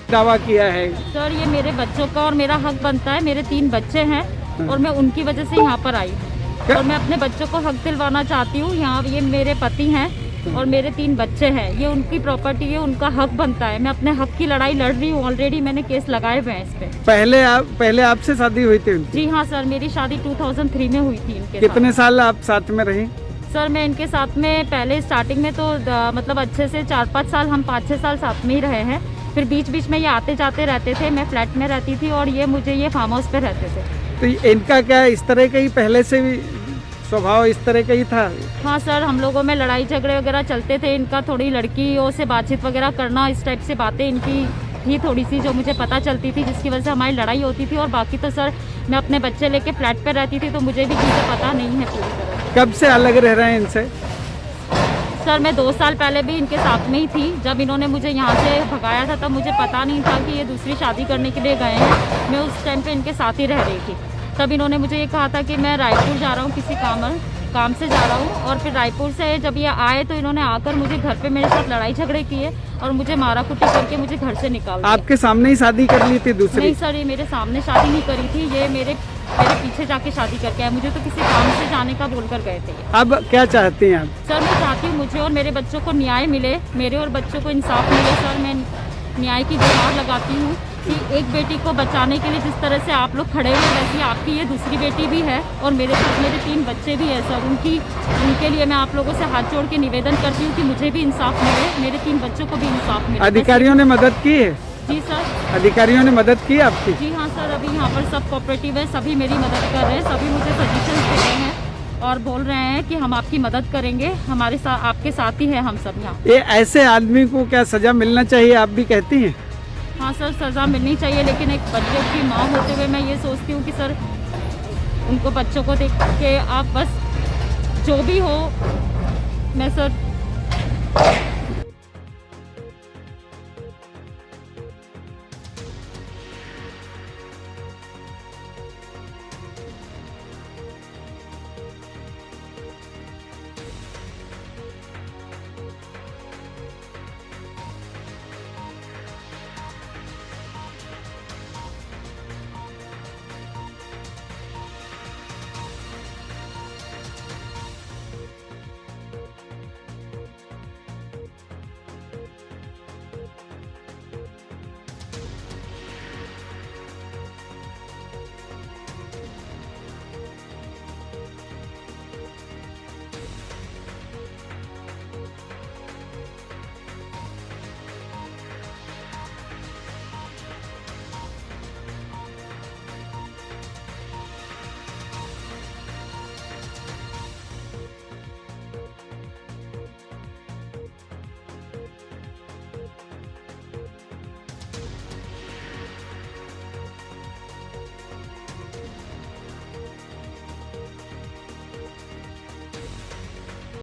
दावा किया है? सर ये मेरे बच्चों का और मेरा हक बनता है। मेरे 3 बच्चे हैं और मैं उनकी वजह से यहाँ पर आई और मैं अपने बच्चों को हक दिलवाना चाहती हूँ। यहाँ ये मेरे पति हैं और मेरे 3 बच्चे हैं, ये उनकी प्रॉपर्टी है, उनका हक बनता है। मैं अपने हक की लड़ाई लड़ रही हूँ। ऑलरेडी मैंने केस लगाए हुए हैं इस पे। पहले आपसे शादी हुई थी उनकी? जी हाँ सर, मेरी शादी 2003 में हुई थी इनके कितने साल आप साथ में रही? सर मैं इनके साथ में पहले स्टार्टिंग में तो मतलब अच्छे से 4-5 साल, हम 5-6 साल साथ में ही रहे हैं। फिर बीच बीच में ये आते जाते रहते थे। मैं फ्लैट में रहती थी और ये फार्म हाउस पे रहते थे। तो इनका क्या इस तरह का ही पहले से भी स्वभाव इस तरह का ही था? हाँ सर, हम लोगों में लड़ाई झगड़े वगैरह चलते थे। इनका थोड़ी लड़कियों से बातचीत वगैरह करना, इस टाइप से बातें इनकी थी थोड़ी सी, जो मुझे पता चलती थी, जिसकी वजह से हमारी लड़ाई होती थी। और बाकी तो सर मैं अपने बच्चे लेके फ्लैट पे रहती थी, तो मुझे भी चीज़ें पता नहीं है पूरी तरह। कब से अलग रह रहे हैं इनसे? सर मैं 2 साल पहले भी इनके साथ में ही थी। जब इन्होंने मुझे यहाँ से भगाया था तब मुझे पता नहीं था कि ये दूसरी शादी करने के लिए गए हैं। मैं उस टाइम पे इनके साथ ही रह रही थी। तब इन्होंने मुझे ये कहा था कि मैं रायपुर जा रहा हूँ, किसी काम से जा रहा हूँ। और फिर रायपुर से जब ये आए तो इन्होंने आकर मुझे घर पे मेरे साथ लड़ाई झगड़े किए और मुझे मारा कुटी करके मुझे घर से निकाल दिया। आपके सामने ही शादी कर ली थी दूसरी? नहीं सर, ये मेरे सामने शादी नहीं करी थी। ये मेरे पीछे जाके शादी करके आए। मुझे तो किसी काम से जाने का बोलकर गए थे। अब क्या चाहती हैं आप? सर मैं चाहती हूँ मुझे और मेरे बच्चों को न्याय मिले, मेरे और बच्चों को इंसाफ मिले। सर मैं न्याय की गुहार लगाती हूँ कि एक बेटी को बचाने के लिए जिस तरह से आप लोग खड़े हुए, वैसे आपकी ये दूसरी बेटी भी है और मेरे साथ मेरे 3 बच्चे भी हैं सर। उनके लिए मैं आप लोगों से हाथ जोड़ के निवेदन करती हूँ कि मुझे भी इंसाफ मिले, मेरे 3 बच्चों को भी इंसाफ मिले। अधिकारियों ने मदद की है? जी सर। अधिकारियों ने मदद की आपकी? जी हाँ सर, अभी यहाँ पर सब कोऑपरेटिव है, सभी मेरी मदद कर रहे हैं, सभी मुझे सजेशन दे रहे हैं और बोल रहे हैं कि हम आपकी मदद करेंगे, हमारे साथ आपके साथ ही है हम सब यहाँ। ये ऐसे आदमी को क्या सजा मिलना चाहिए, आप भी कहती हैं? हाँ सर, सज़ा मिलनी चाहिए, लेकिन एक बच्चे की माँ होते हुए मैं ये सोचती हूँ कि सर उनको बच्चों को देख के आप बस जो भी हो, मैं सर